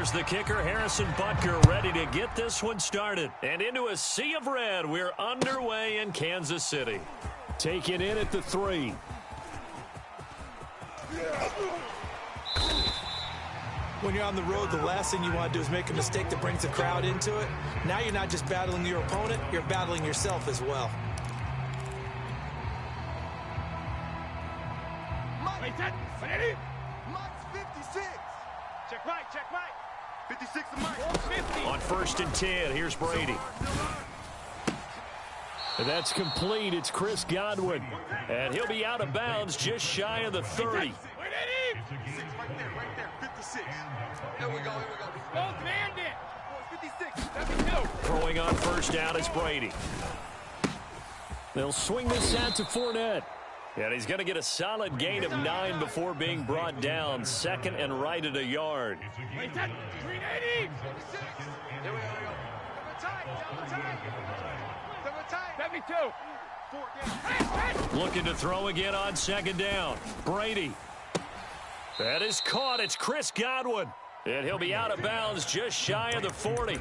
Here's the kicker, Harrison Butker, ready to get this one started. And into a sea of red, we're underway in Kansas City. Taken in at the 3. When you're on the road, the last thing you want to do is make a mistake that brings the crowd into it. Now you're not just battling your opponent, you're battling yourself as well. Mike, 56. Check right. 56 to Mike. On 1st and 10, here's Brady. And that's complete. It's Chris Godwin. And he'll be out of bounds just shy of the 30. Right there. 56. Here we go. Don't command it. 56. Throwing on 1st down is Brady. They'll swing this out to Fournette. And he's going to get a solid gain of 9 before being brought down. 2nd and right at a yard. 380. Here we go. Double time. 72. Looking to throw again on 2nd down. Brady. That is caught. It's Chris Godwin. And he'll be out of bounds just shy of the 40.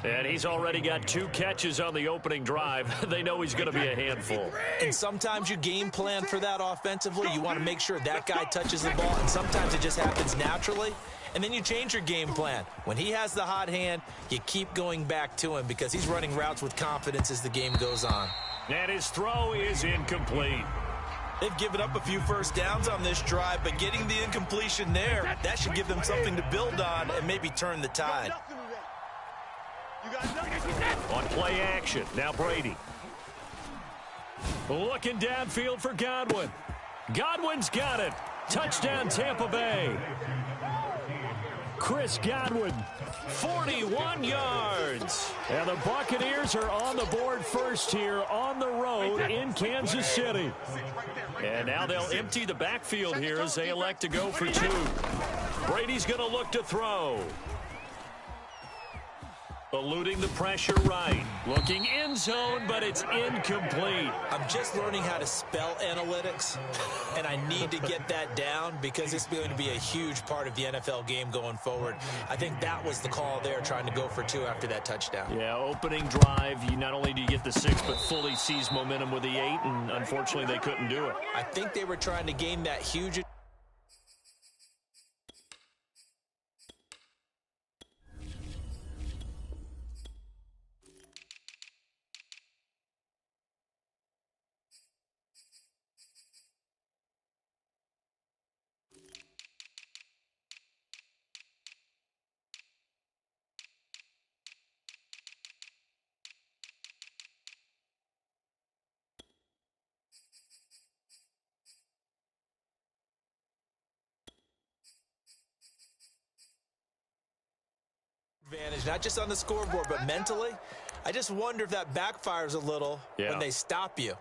And he's already got 2 catches on the opening drive. They know he's going to be a handful. And sometimes you game plan for that offensively. You want to make sure that guy touches the ball, and sometimes it just happens naturally. And then you change your game plan. When he has the hot hand, you keep going back to him because he's running routes with confidence as the game goes on. And his throw is incomplete. They've given up a few first downs on this drive, but getting the incompletion there, that should give them something to build on and maybe turn the tide. On play action, now Brady. Looking downfield for Godwin. Godwin's got it. Touchdown, Tampa Bay. Chris Godwin. 41 yards. And the Buccaneers are on the board first here on the road in Kansas City. And now they'll empty the backfield here as they elect to go for 2. Brady's going to look to throw. Eluding the pressure right. Looking end zone, but it's incomplete. I'm just learning how to spell analytics, and I need to get that down because it's going to be a huge part of the NFL game going forward. I think that was the call there, trying to go for 2 after that touchdown. Yeah, opening drive, you not only do you get the 6, but fully seize momentum with the 8, and unfortunately they couldn't do it. I think they were trying to gain that huge advantage, not just on the scoreboard, but mentally. I just wonder if that backfires a little when they stop you.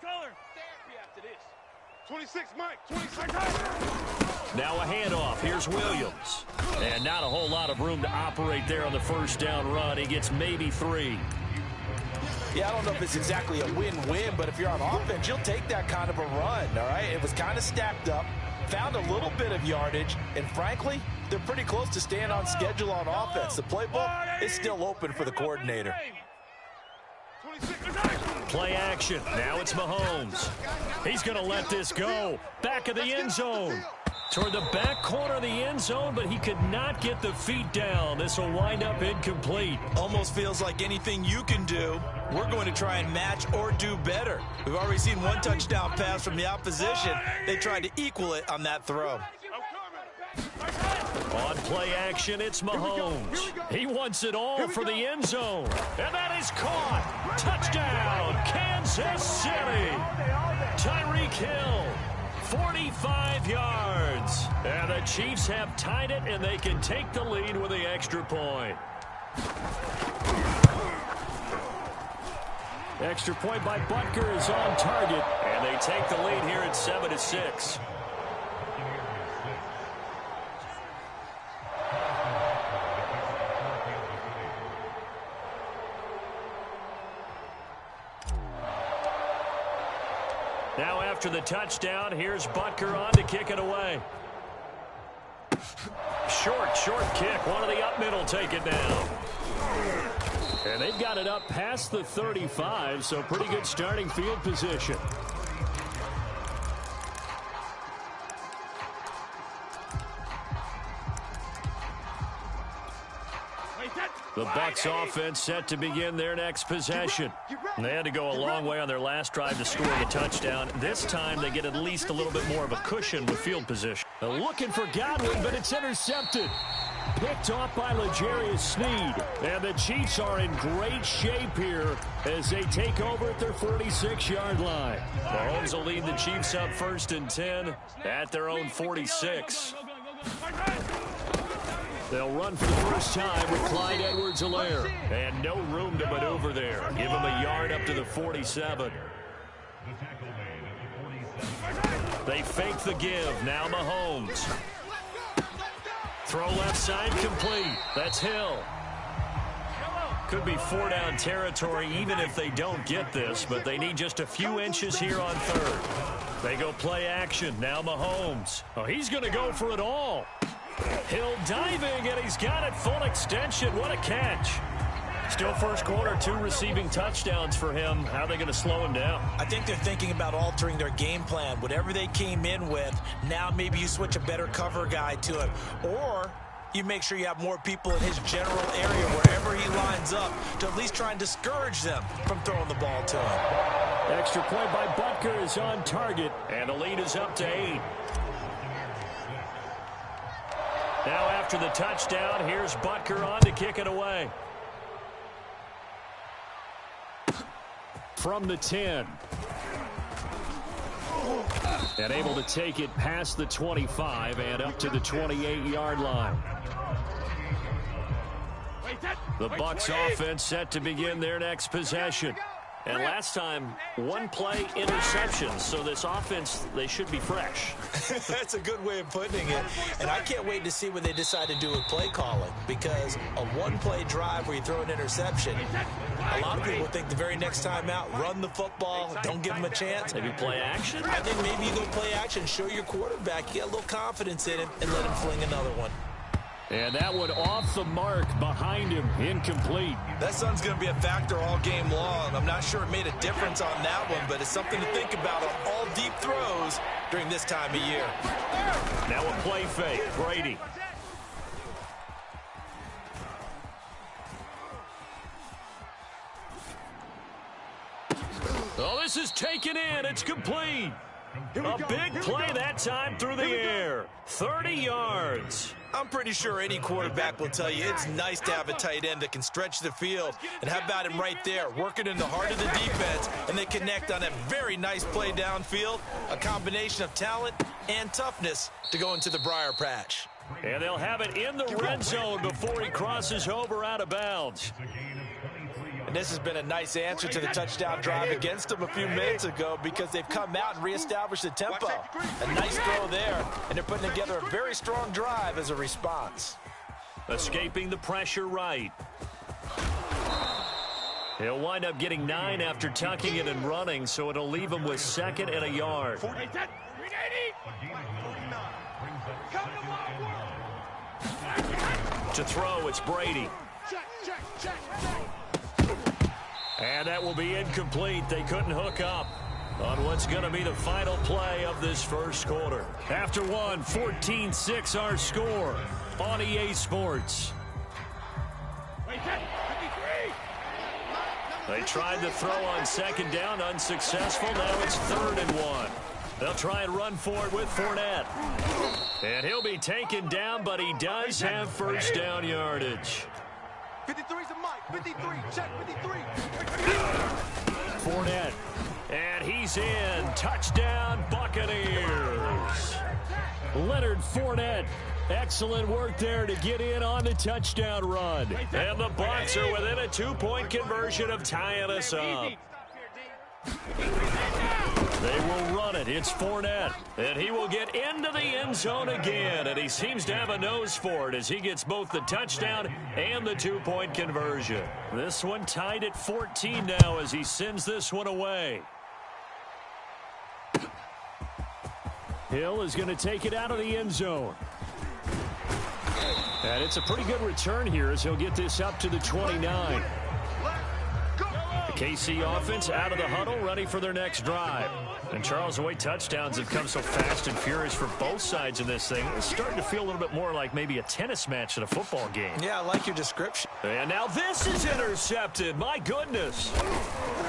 Color. After this. 26, Mike. 26. Now a handoff. Here's Williams. And not a whole lot of room to operate there on the 1st down run. He gets maybe 3. Yeah, I don't know if it's exactly a win-win, but if you're on offense, you'll take that kind of a run, all right? It was kind of stacked up, found a little bit of yardage, and frankly, they're pretty close to staying on schedule on offense. The playbook is still open for the coordinator. Play action. Now it's Mahomes. He's going to let this go. Back of the end zone. Toward the back corner of the end zone, but he could not get the feet down. This will wind up incomplete. Almost feels like anything you can do, we're going to try and match or do better. We've already seen 1 touchdown pass from the opposition. They tried to equal it on that throw. On play action, it's Mahomes. He wants it all for the end zone. And that is caught. Touchdown, Kansas City. Tyreek Hill, 45 yards. And the Chiefs have tied it, and they can take the lead with the extra point. Extra point by Butker is on target. And they take the lead here at 7-6. Now after the touchdown, here's Butker on to kick it away. Short kick. One of the up middle take it down. And they've got it up past the 35, so pretty good starting field position. The Bucs offense set to begin their next possession. They had to go a long way on their last drive to score the touchdown. This time they get at least a little bit more of a cushion with field position. Looking for Godwin, but it's intercepted. Picked off by L'Jarius Sneed. And the Chiefs are in great shape here as they take over at their 46-yard line. Mahomes will lead the Chiefs up 1st and 10 at their own 46. They'll run for the first time with Clyde Edwards-Helaire. And no room to maneuver there. Give him a yard up to the 47. They fake the give. Now Mahomes. Throw left side complete. That's Hill. Could be 4-down territory even if they don't get this, but they need just a few inches here on 3rd. They go play action. Now Mahomes. Oh, he's going to go for it all. Hill diving, and he's got it full extension. What a catch. Still first quarter, 2 receiving touchdowns for him. How are they going to slow him down? I think they're thinking about altering their game plan. Whatever they came in with, now maybe you switch a better cover guy to him. Or you make sure you have more people in his general area wherever he lines up to at least try and discourage them from throwing the ball to him. Extra point by Butker is on target, and the lead is up to 8. Now after the touchdown, here's Butker on to kick it away. From the 10. And able to take it past the 25 and up to the 28-yard line. The Bucs offense set to begin their next possession. And last time, 1 play interception. So this offense, they should be fresh. That's a good way of putting it. And I can't wait to see what they decide to do with play calling. Because a 1-play drive where you throw an interception, a lot of people think the very next time out, run the football, don't give them a chance. Maybe play action? I think maybe you go play action, show your quarterback, you get a little confidence in him, and let him fling another one. And that one off the mark behind him, incomplete. That sun's going to be a factor all game long. I'm not sure it made a difference on that one, but it's something to think about on all deep throws during this time of year. Now a play fake, Brady. Oh, this is taken in. It's complete. A big play that time through the air. 30 yards. I'm pretty sure any quarterback will tell you it's nice to have a tight end that can stretch the field. And how about him right there, working in the heart of the defense, and they connect on a very nice play downfield. A combination of talent and toughness to go into the briar patch. And they'll have it in the red zone before he crosses over out of bounds. And this has been a nice answer to the touchdown drive against them a few minutes ago because they've come out and reestablished the tempo. A nice throw there, and they're putting together a very strong drive as a response. Escaping the pressure right. He'll wind up getting 9 after tucking it and running, so it'll leave him with 2nd and a yard. To throw, it's Brady. And that will be incomplete. They couldn't hook up on what's going to be the final play of this first quarter. After one, 14-6 our score on EA Sports. They tried to throw on 2nd down, unsuccessful. Now it's 3rd and 1. They'll try and run for it with Fournette. And he'll be taken down, but he does have first down yardage. 53's a mic. 53. Check 53. Fournette. And he's in. Touchdown, Buccaneers. Leonard Fournette. Excellent work there to get in on the touchdown run. And the Bucs are within a 2-point conversion of tying us up. They will run it. It's Fournette. And he will get into the end zone again. And he seems to have a nose for it as he gets both the touchdown and the 2-point conversion. This one tied at 14 now as he sends this one away. Hill is going to take it out of the end zone. And it's a pretty good return here as he'll get this up to the 29. The KC offense out of the huddle, ready for their next drive. And Charles, the way touchdowns have come so fast and furious for both sides in this thing, it's starting to feel a little bit more like maybe a tennis match than a football game. Yeah, I like your description. And now this is intercepted. My goodness.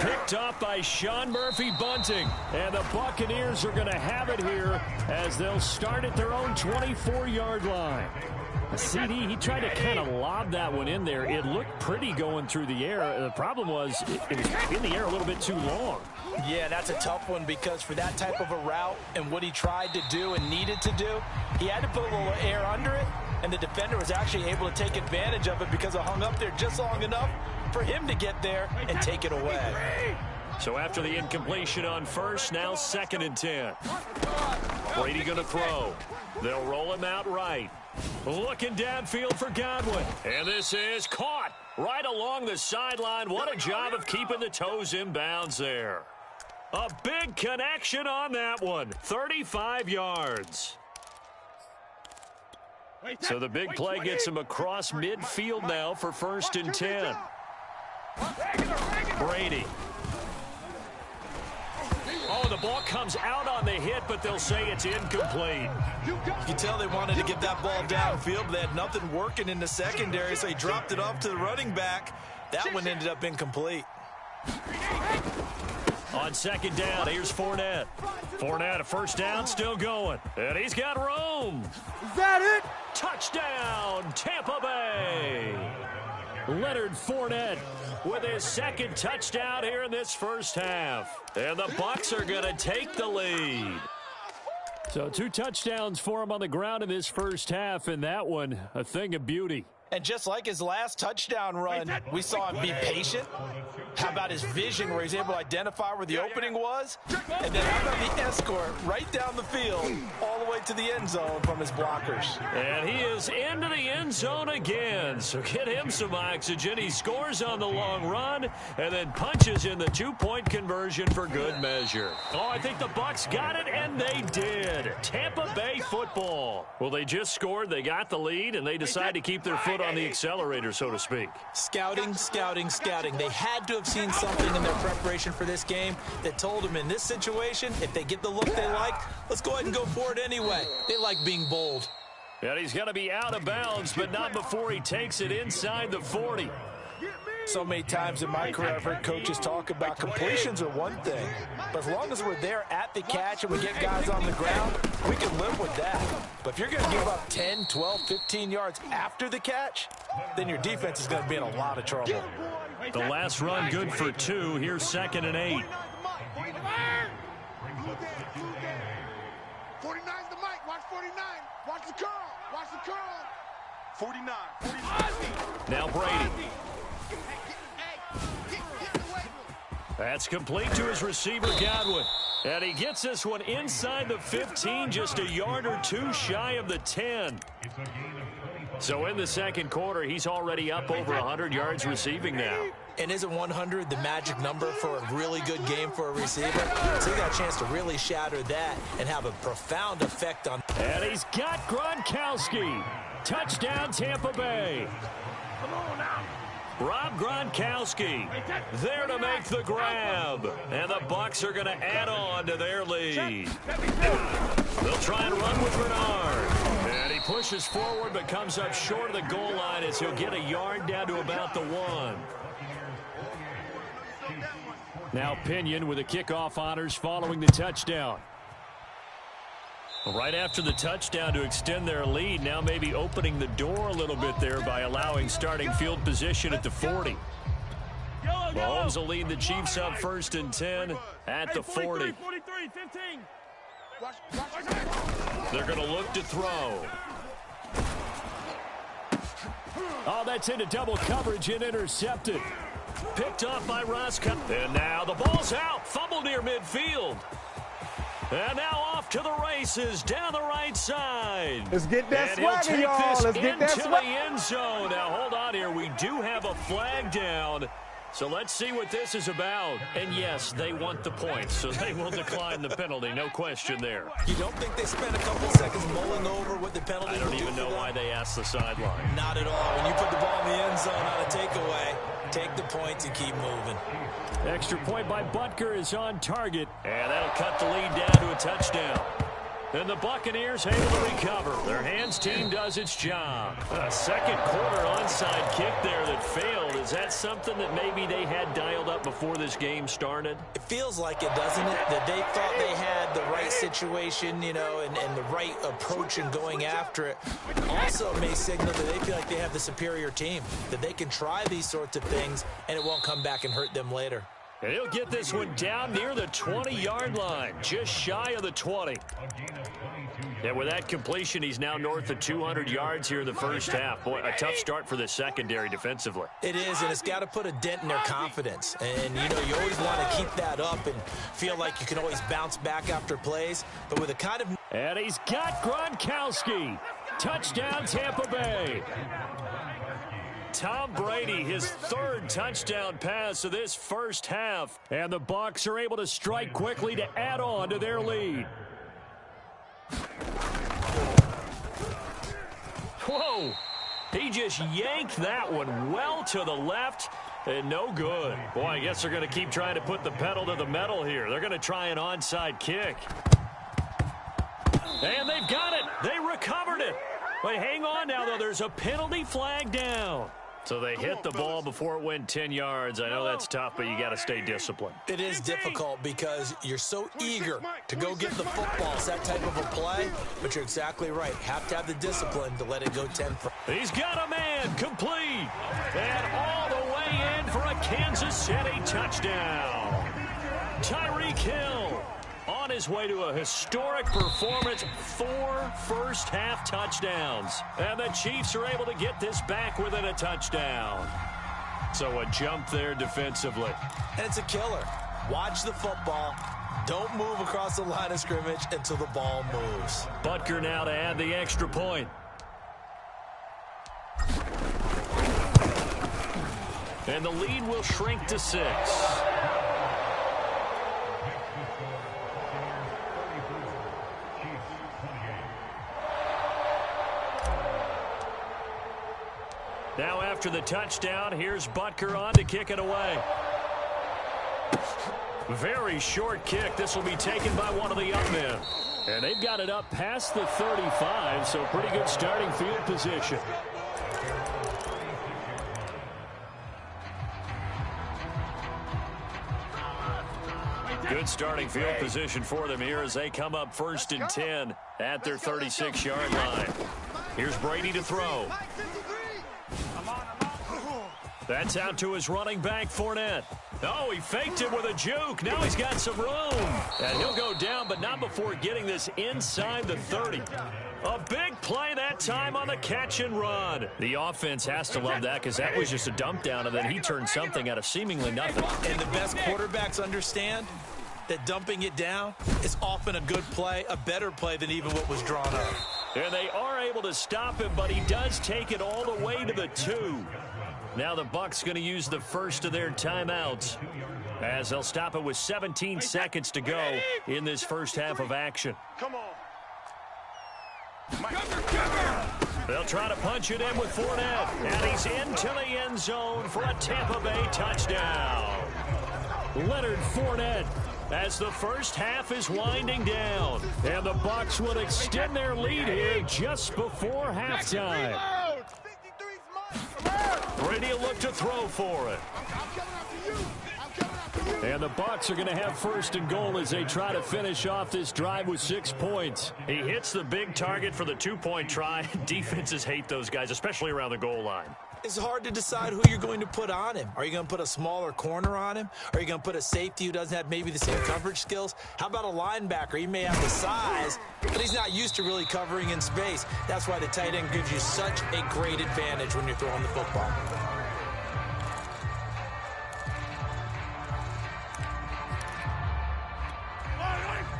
Picked up by Sean Murphy-Bunting. And the Buccaneers are going to have it here as they'll start at their own 24-yard line. CD, he tried to kind of lob that one in there. It looked pretty going through the air. The problem was it was in the air a little bit too long. Yeah, that's a tough one because for that type of a route and what he tried to do and needed to do, he had to put a little air under it, and the defender was actually able to take advantage of it because it hung up there just long enough for him to get there and take it away. So after the incompletion on first, now 2nd and 10. Brady going to throw. They'll roll him out right. Looking downfield for Godwin. And this is caught right along the sideline. What a job of keeping the toes in bounds there. A big connection on that one. 35 yards. So the big play gets him across midfield now for 1st and 10. Brady. Oh, the ball comes out on the hit, but they'll say it's incomplete. You can tell they wanted to get that ball downfield, but they had nothing working in the secondary, so he dropped it off to the running back. That one ended up incomplete. On 2nd down, here's Fournette. Fournette, a 1st down, still going. And he's got room. Is that it? Touchdown, Tampa Bay. Leonard Fournette with his 2nd touchdown here in this first half. And the Bucs are going to take the lead. So 2 touchdowns for him on the ground in this first half, and that one a thing of beauty. And just like his last touchdown run, we saw him be patient. How about his vision where he's able to identify where the opening was? And then how about the escort right down the field all the way to the end zone from his blockers? And he is into the end zone again. So get him some oxygen. He scores on the long run and then punches in the 2-point conversion for good measure. Oh, I think the Bucs got it, and they did. Tampa Bay football. Well, they just scored. They got the lead, and they decide to keep their foot on the accelerator, so to speak. Scouting, scouting, scouting. They had to have seen something in their preparation for this game that told them in this situation, if they get the look they like, let's go ahead and go for it anyway. They like being bold. And he's going to be out of bounds, but not before he takes it inside the 40. So many times in my career, I've heard coaches talk about completions are one thing, but as long as we're there at the catch and we get guys on the ground, we can live with that. But if you're going to give up 10, 12, 15 yards after the catch, then your defense is going to be in a lot of trouble. The last run good for 2. Here's 2nd and 8. 49's the mic. Watch 49. Watch the curl. Watch the curl. 49. Now Brady. That's complete to his receiver, Godwin. And he gets this one inside the 15, just a yard or 2 shy of the 10. So in the 2nd quarter, he's already up over 100 yards receiving now. And isn't 100 the magic number for a really good game for a receiver? So he got a chance to really shatter that and have a profound effect on. And he's got Gronkowski. Touchdown, Tampa Bay. Come on now. Rob Gronkowski there to make the grab. And the Bucs are going to add on to their lead. They'll try and run with Bernard. And he pushes forward but comes up short of the goal line as he'll get a yard down to about the 1. Now Pinion with the kickoff honors following the touchdown. Right after the touchdown to extend their lead, now maybe opening the door a little bit there by allowing starting field position at the 40. Mahomes will lead the Chiefs up 1st and 10 at the 40. 43, 15. They're going to look to throw. Oh, that's into double coverage and intercepted. Picked up by Roscoe. And now the ball's out. Fumble near midfield. And now off to the races down the right side. Let's get that and swagger, y'all. Let's get that swagger. The end zone. Now, hold on here. We do have a flag down. So let's see what this is about. And yes, they want the points, so they will decline the penalty. No question there. You don't think they spent a couple seconds mulling over what the penalty I don't even know why they asked the sideline. Not at all. When you put the ball in the end zone on a takeaway, take the points and keep moving. Extra point by Butker is on target. And that'll cut the lead down to a touchdown. And the Buccaneers able to recover. Their hands team does its job. A second quarter onside kick there that failed. Is that something that maybe they had dialed up before this game started? It feels like it, doesn't it? That they thought they had the right situation, you know, and the right approach in going after it. Also, it may signal that they feel like they have the superior team, that they can try these sorts of things, and it won't come back and hurt them later. And he'll get this one down near the 20-yard line, just shy of the 20. And with that completion, he's now north of 200 yards here in the first half. Boy, a tough start for the secondary defensively. It is, and it's got to put a dent in their confidence. And, you know, you always want to keep that up and feel like you can always bounce back after plays. But with a kind of... And he's got Gronkowski. Touchdown, Tampa Bay. Tom Brady, his third touchdown pass of this first half. And the Bucs are able to strike quickly to add on to their lead. Whoa! He just yanked that one well to the left and no good. Boy, I guess they're going to keep trying to put the pedal to the metal here. They're going to try an onside kick. And they've got it. They recovered it. But hang on now, though. There's a penalty flag down. So they hit the ball before it went 10 yards. I know that's tough, but you got to stay disciplined. It is difficult because you're so eager to go get the football. It's that type of a play, but you're exactly right. Have to have the discipline to let it go 10. He's got a man complete. And all the way in for a Kansas City touchdown. Tyreek Hill on his way to a historic performance, 4 first-half touchdowns. And the Chiefs are able to get this back within a touchdown. So a jump there defensively. And it's a killer. Watch the football. Don't move across the line of scrimmage until the ball moves. Butker now to add the extra point. And the lead will shrink to 6. Now after the touchdown, here's Butker on to kick it away. Very short kick. This will be taken by one of the young men. And they've got it up past the 35, so pretty good starting field position. Good starting field position for them here as they come up 1st and 10 at their 36-yard line. Here's Brady to throw. That's out to his running back, Fournette. Oh, he faked it with a juke. Now he's got some room. And he'll go down, but not before getting this inside the 30. A big play that time on the catch and run. The offense has to love that because that was just a dump down, and then he turned something out of seemingly nothing. And the best quarterbacks understand that dumping it down is often a good play, a better play than even what was drawn up. And they are able to stop him, but he does take it all the way to the 2. Now the Bucs going to use the first of their timeouts as they'll stop it with 17 seconds to go in this first half of action. Come on. They'll try to punch it in with Fournette, and he's into the end zone for a Tampa Bay touchdown. Leonard Fournette as the first half is winding down, and the Bucs will extend their lead here just before halftime. Brady will look to throw for it. And the Bucs are going to have 1st and goal as they try to finish off this drive with 6 points. He hits the big target for the 2-point try. Defenses hate those guys, especially around the goal line. It's hard to decide who you're going to put on him. Are you going to put a smaller corner on him? Are you going to put a safety who doesn't have maybe the same coverage skills? How about a linebacker? He may have the size, but he's not used to really covering in space. That's why the tight end gives you such a great advantage when you're throwing the football.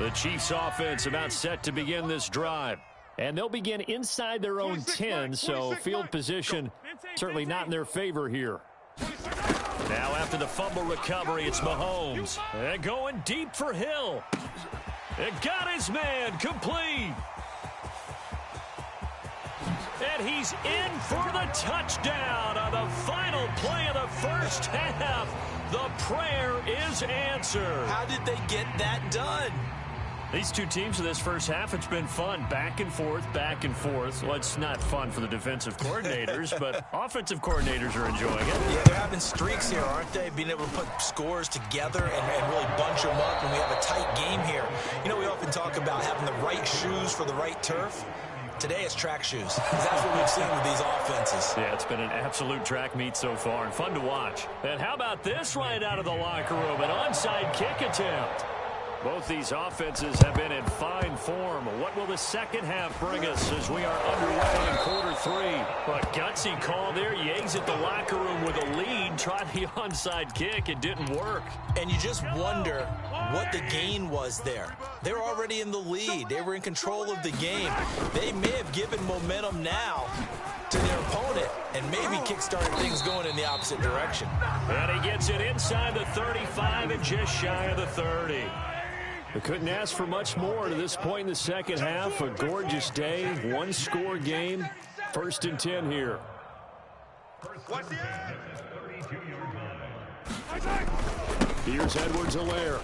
The Chiefs offense about set to begin this drive. And they'll begin inside their own 10, so field position certainly not in their favor here. Now after the fumble recovery, it's Mahomes. And going deep for Hill. It got his man complete. And he's in for the touchdown on the final play of the first half. The prayer is answered. How did they get that done? These two teams in this first half, it's been fun. Back and forth, back and forth. Well, it's not fun for the defensive coordinators, but offensive coordinators are enjoying it. Yeah, they're having streaks here, aren't they? Being able to put scores together and really bunch them up, and we have a tight game here. You know, we often talk about having the right shoes for the right turf. Today it's track shoes, because that's what we've seen with these offenses. Yeah, it's been an absolute track meet so far, and fun to watch. And how about this right out of the locker room? An onside kick attempt. Both these offenses have been in fine form. What will the second half bring us as we are underway in quarter three? A gutsy call there. Yates at the locker room with a lead. Tried the onside kick. It didn't work. And you just wonder what the gain was there. They're already in the lead. They were in control of the game. They may have given momentum now to their opponent and maybe kickstarted things going in the opposite direction. And he gets it inside the 35 and just shy of the 30. We couldn't ask for much more to this point in the second half. A gorgeous day, one-score game. 1st and 10 here. Here's Edwards-Helaire.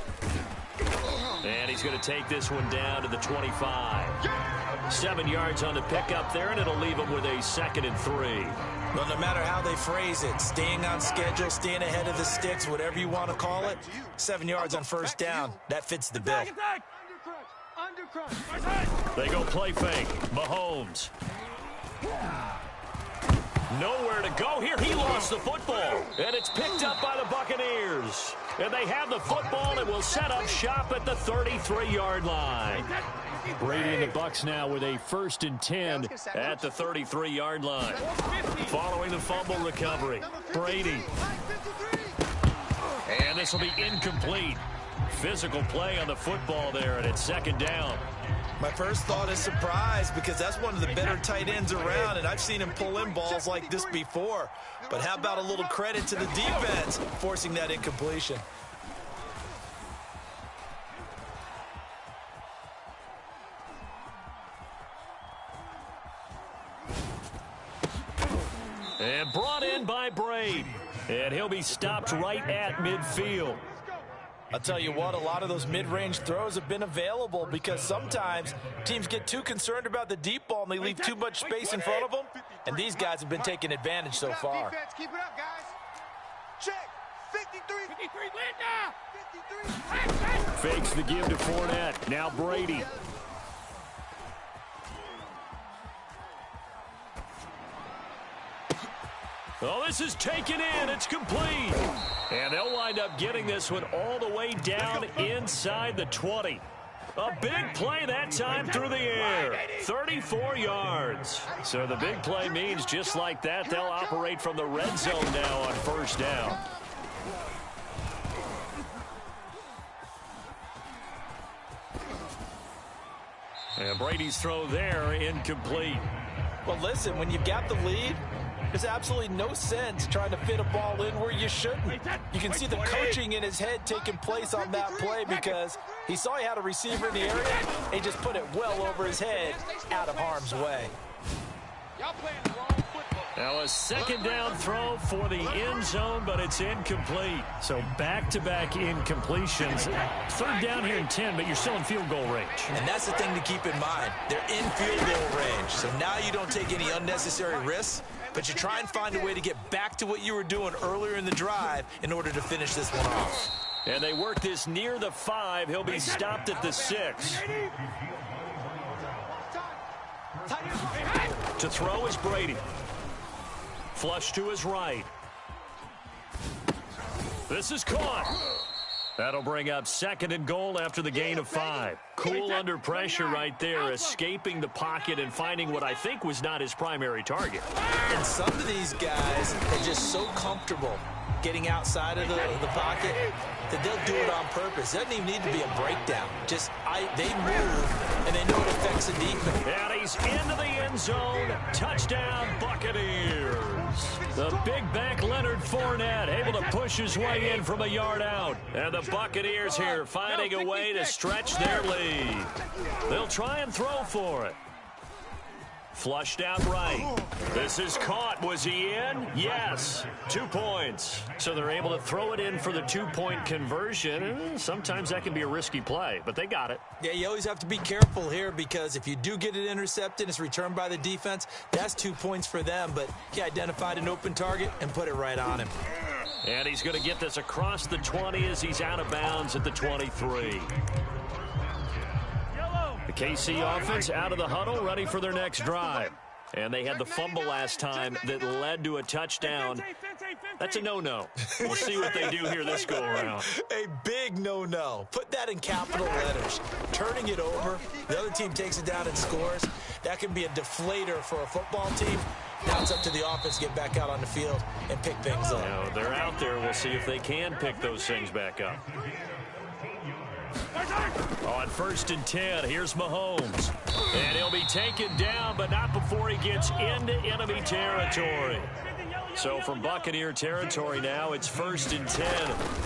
And he's going to take this one down to the 25. 7 yards on the pickup there, and it'll leave him with a 2nd and 3. Well, no matter how they phrase it, staying on schedule, staying ahead of the sticks, whatever you want to call it, 7 yards on first down, that fits the bill. They go play fake. Mahomes. Nowhere to go here. He lost the football. And it's picked up by the Buccaneers. And they have the football and will set up shop at the 33-yard line. Brady and the Bucs now with a 1st and 10 at the 33-yard line. Following the fumble recovery, Brady. And this will be incomplete. Physical play on the football there, and it's 2nd down. My first thought is surprise, because that's one of the better tight ends around, and I've seen him pull in balls like this before. But how about a little credit to the defense forcing that incompletion? And brought in by Brady. And he'll be stopped right at midfield. I'll tell you what, a lot of those mid-range throws have been available because sometimes teams get too concerned about the deep ball and they leave too much space in front of them. And these guys have been taking advantage so far. Keep it up, guys. Check. 53. 53. Fakes the give to Fournette. Now Brady. Oh, this is taken in. It's complete. And they'll wind up getting this one all the way down inside the 20. A big play that time through the air. 34 yards. So the big play means just like that, they'll operate from the red zone now on 1st down. And Brady's throw there, incomplete. Well, listen, when you've got the lead, there's absolutely no sense trying to fit a ball in where you shouldn't. You can see the coaching in his head taking place on that play because he saw he had a receiver in the area. He just put it well over his head, out of harm's way. Now a 2nd down throw for the end zone, but it's incomplete. So back-to-back incompletions. 3rd down here and 10, but you're still in field goal range. And that's the thing to keep in mind. They're in field goal range. So now you don't take any unnecessary risks, but you try and find a way to get back to what you were doing earlier in the drive in order to finish this one off. And they work this near the 5. He'll be stopped at the 6. To throw is Brady. Flush to his right. This is caught. That'll bring up 2nd and goal after the gain of 5. Cool under pressure right there, escaping the pocket and finding what I think was not his primary target. And some of these guys are just so comfortable getting outside of the pocket, that they'll do it on purpose. It doesn't even need to be a breakdown. Just they move, and they know it affects the defense. And he's into the end zone. Touchdown, Buccaneers. The big back Leonard Fournette able to push his way in from a yard out. And the Buccaneers here finding a way to stretch their lead. They'll try and throw for it. Flushed out right. This is caught. Was he in? Yes. 2 points. So they're able to throw it in for the 2-point conversion. Sometimes that can be a risky play, but they got it. Yeah, you always have to be careful here because if you do get it intercepted, it's returned by the defense, that's 2 points for them. But he identified an open target and put it right on him. And he's going to get this across the 20 as he's out of bounds at the 23. The KC offense out of the huddle, ready for their next drive. And they had the fumble last time that led to a touchdown. That's a no-no. We'll see what they do here this go-around. A big no-no. Put that in capital letters. Turning it over, the other team takes it down and scores. That can be a deflator for a football team. Now it's up to the offense to get back out on the field and pick things up. Now, they're out there. We'll see if they can pick those things back up. On 1st and 10, here's Mahomes. And he'll be taken down, but not before he gets into enemy territory. So from Buccaneer territory now, it's 1st and 10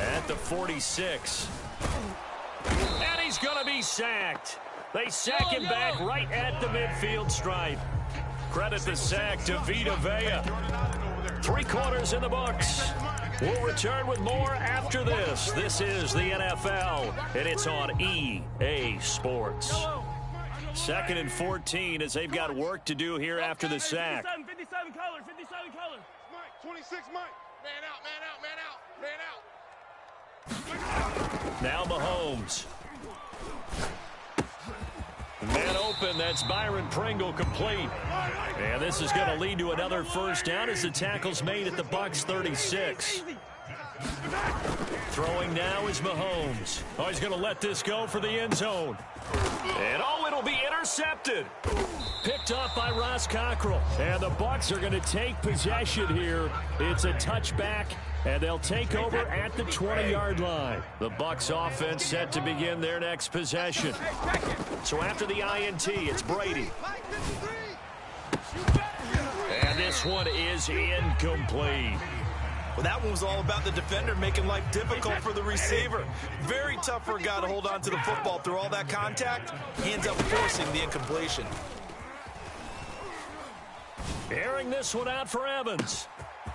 at the 46. And he's going to be sacked. They sack him back right at the midfield stripe. Credit the sack to Vita Vea. 3 quarters in the books. We'll return with more after this. This is the NFL, and it's on EA Sports. 2nd and 14 as they've got work to do here after the sack. 57 colors, 57 colors. Mike, 26, Mike. Man out, man out, man out, man out. Now Mahomes. Man open, that's Byron Pringle complete. And this is going to lead to another first down as the tackle's made at the Bucs 36. Throwing now is Mahomes. Oh, he's going to let this go for the end zone. And oh, it'll be intercepted. Picked up by Ross Cockrell. And the Bucs are going to take possession here. It's a touchback, and they'll take over at the 20-yard line. The Bucs offense set to begin their next possession. So after the INT, it's Brady. And this one is incomplete. Well, that one was all about the defender making life difficult for the receiver. Very tough for a guy to hold on to the football through all that contact. He ends up forcing the incompletion. Airing this one out for Evans.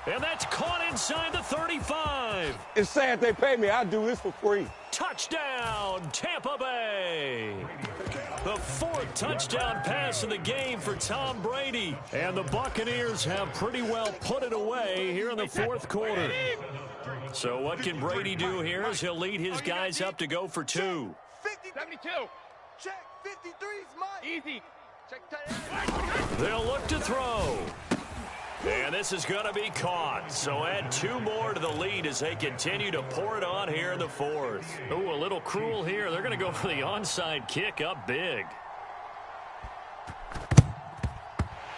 And that's caught inside the 35. It's sad they pay me. I do this for free. Touchdown, Tampa Bay. The 4th touchdown pass of the game for Tom Brady. And the Buccaneers have pretty well put it away here in the 4th quarter. So what can Brady do here as he'll lead his guys up to go for 2. 72. Check 53's Mike. Easy. Check. They'll look to throw. And this is going to be caught. So add 2 more to the lead as they continue to pour it on here in the 4th. Ooh, a little cruel here. They're going to go for the onside kick up big.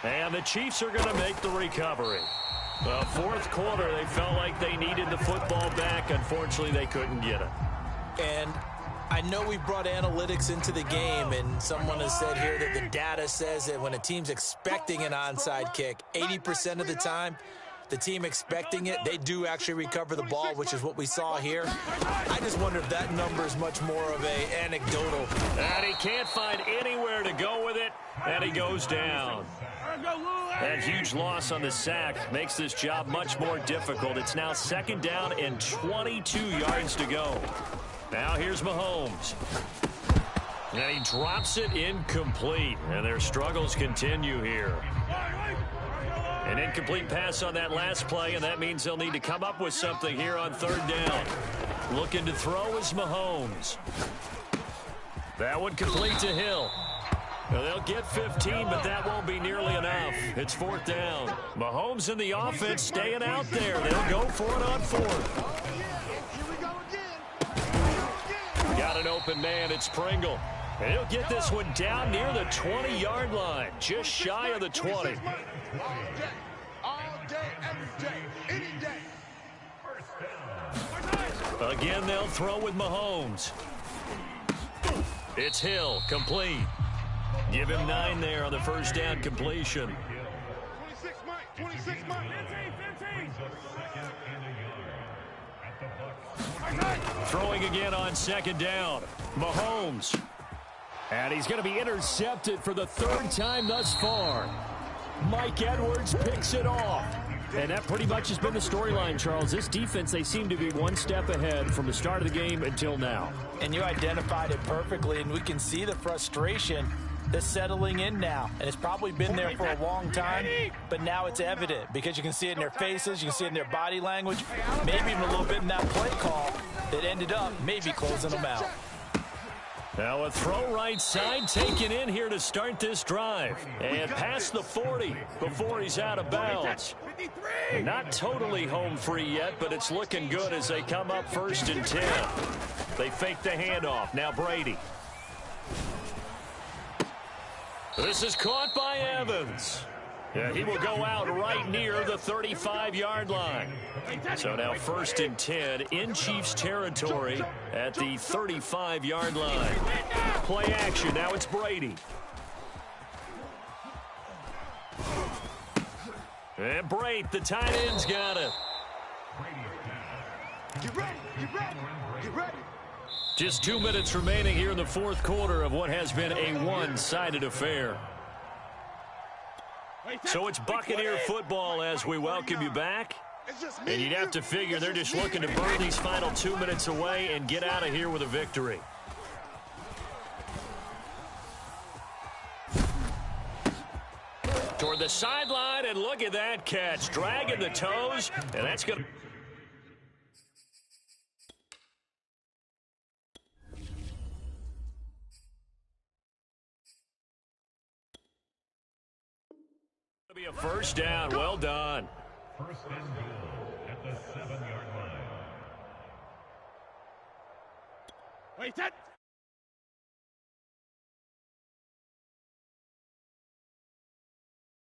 And the Chiefs are going to make the recovery. The 4th quarter, they felt like they needed the football back. Unfortunately, they couldn't get it. And I know we brought analytics into the game, and someone has said here that the data says that when a team's expecting an onside kick, 80% of the time, the team expecting it, they do actually recover the ball, which is what we saw here. I just wonder if that number is much more of a anecdotal. And he can't find anywhere to go with it, and he goes down. That huge loss on the sack makes this job much more difficult. It's now 2nd down and 22 yards to go. Now here's Mahomes. And he drops it incomplete. And their struggles continue here. An incomplete pass on that last play, and that means they'll need to come up with something here on 3rd down. Looking to throw is Mahomes. That one complete to Hill. Now they'll get 15, but that won't be nearly enough. It's 4th down. Mahomes and the offense staying out there. They'll go for it on 4th. Got an open man. It's Pringle. And he'll get this one down near the 20-yard line, just shy of the 20. All day, every day, any day. Again, they'll throw with Mahomes. It's Hill, complete. Give him 9 there on the first down completion. 26, Mike. 26, Mike. 15. Throwing again on second down. Mahomes. And he's going to be intercepted for the 3rd time thus far. Mike Edwards picks it off. And that pretty much has been the storyline, Charles. This defense, they seem to be one step ahead from the start of the game until now. And you identified it perfectly, and we can see the frustration that's settling in now. And it's probably been there for a long time, but now it's evident because you can see it in their faces, you can see it in their body language, maybe even a little bit in that play call that ended up maybe closing them out. Now a throw right side taken in here to start this drive. And past the 40 before he's out of bounds. Not totally home free yet, but it's looking good as they come up 1st and 10. They fake the handoff. Now Brady. This is caught by Evans. Yeah, he will go out right near the 35-yard line. So now 1st and 10 in Chiefs territory at the 35-yard line. Play action. Now it's Brady. And Brate, the tight end's got it. Get ready. Get ready. Get ready. Just 2 minutes remaining here in the 4th quarter of what has been a one-sided affair. So it's Buccaneer football as we welcome you back. And you'd have to figure they're just looking to burn these final 2 minutes away and get out of here with a victory. Toward the sideline, and look at that catch. Dragging the toes, and that's going to be a first down. Well done. First and goal at the 7-yard line. Wait, that.